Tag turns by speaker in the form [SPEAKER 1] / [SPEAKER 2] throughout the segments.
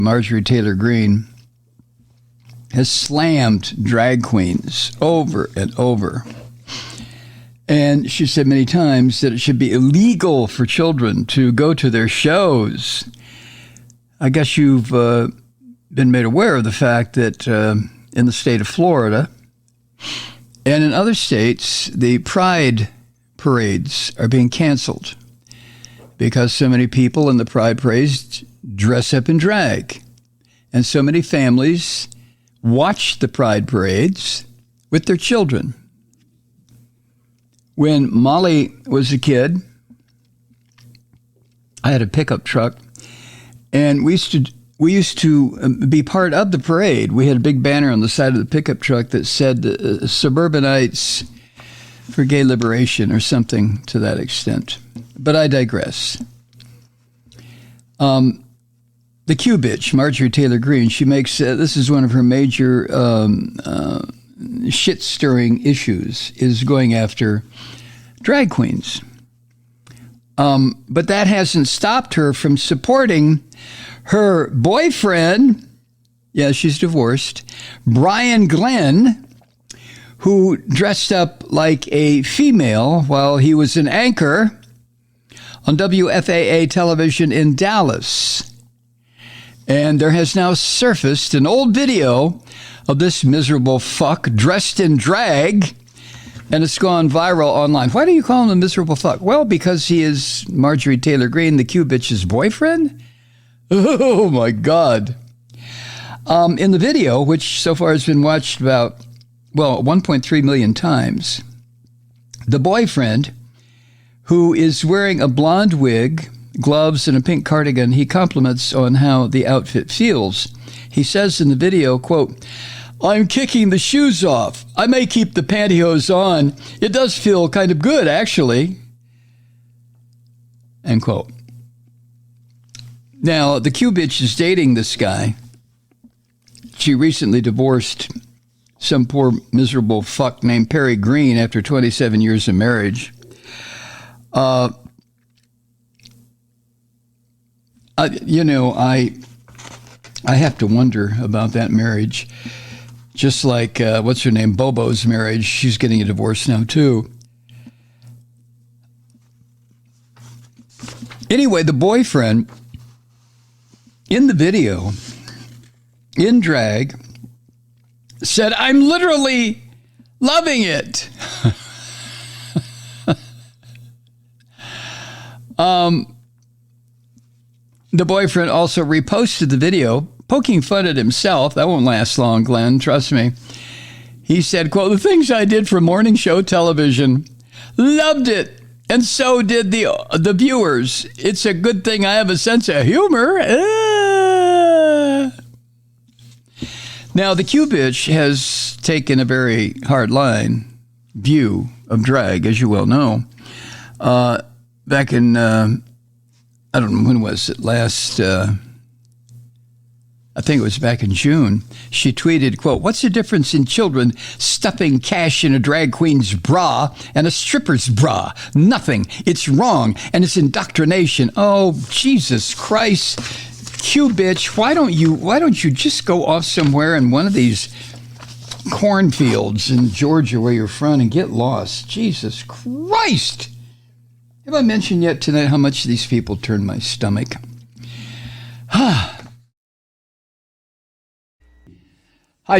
[SPEAKER 1] Marjorie Taylor Greene, has slammed drag queens over and over. And she said many times that it should be illegal for children to go to their shows. I guess you've been made aware of the fact that in the state of Florida and in other states, the pride parades are being canceled because so many people in the pride parades dress up in drag. And so many families watch the pride parades with their children. When Molly was a kid, I had a pickup truck, and we used to be part of the parade. We had a big banner on the side of the pickup truck that said Suburbanites for Gay Liberation or something to that extent. But I digress. The Q bitch, Marjorie Taylor Greene, she makes, this is one of her major shit-stirring issues, is going after drag queens. But that hasn't stopped her from supporting her boyfriend, yeah, she's divorced, Brian Glenn, who dressed up like a female while he was an anchor on WFAA television in Dallas. And there has now surfaced an old video of this miserable fuck dressed in drag, and it's gone viral online. Why do you call him a miserable fuck? Well, because he is Marjorie Taylor Greene, the Q bitch's boyfriend? Oh, my God. In the video, which so far has been watched about, 1.3 million times, the boyfriend, who is wearing a blonde wig, gloves, and a pink cardigan, he compliments on how the outfit feels. He says in the video, quote, "I'm kicking the shoes off. I may keep the pantyhose on. It does feel kind of good, actually." End quote. Now, the Q bitch is dating this guy. She recently divorced some poor miserable fuck named Perry Green after 27 years of marriage. I have to wonder about that marriage. Just like, what's her name, Bobo's marriage. She's getting a divorce now, too. Anyway, the boyfriend, in the video, in drag, said, "I'm literally loving it." The boyfriend also reposted the video, poking fun at himself. That won't last long, Glenn, trust me. He said, quote, "The things I did for morning show television, loved it, and so did the viewers. It's a good thing I have a sense of humor." Now, the Q bitch has taken a very hardline view of drag, as you well know. Back in... I don't know, when was it? I think it was back in June. She tweeted, quote, "What's the difference in children stuffing cash in a drag queen's bra and a stripper's bra? Nothing. It's wrong, and it's indoctrination." Oh, Jesus Christ. Q bitch, why don't you just go off somewhere in one of these cornfields in Georgia where you're from and get lost? Jesus Christ. Have I mentioned yet tonight how much these people turn my stomach? Hi,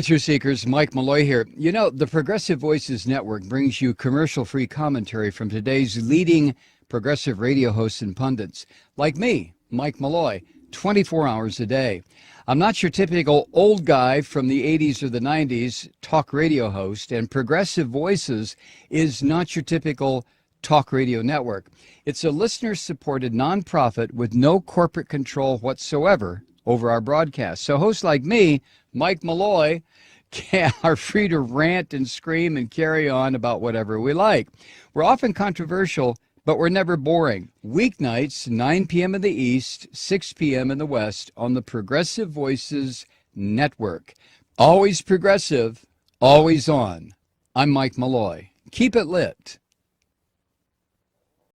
[SPEAKER 1] Truth Seekers. Mike Malloy here. You know, the Progressive Voices Network brings you commercial-free commentary from today's leading progressive radio hosts and pundits, like me, Mike Malloy, 24 hours a day. I'm not your typical old guy from the 80s or the 90s talk radio host, and Progressive Voices is not your typical talk radio network. It's a listener-supported nonprofit with no corporate control whatsoever over our broadcast. So hosts like me, Mike Malloy, are free to rant and scream and carry on about whatever we like. We're often controversial, but we're never boring. Weeknights, 9 p.m. in the East, 6 p.m. in the West on the Progressive Voices Network. Always progressive, always on. I'm Mike Malloy. Keep it lit.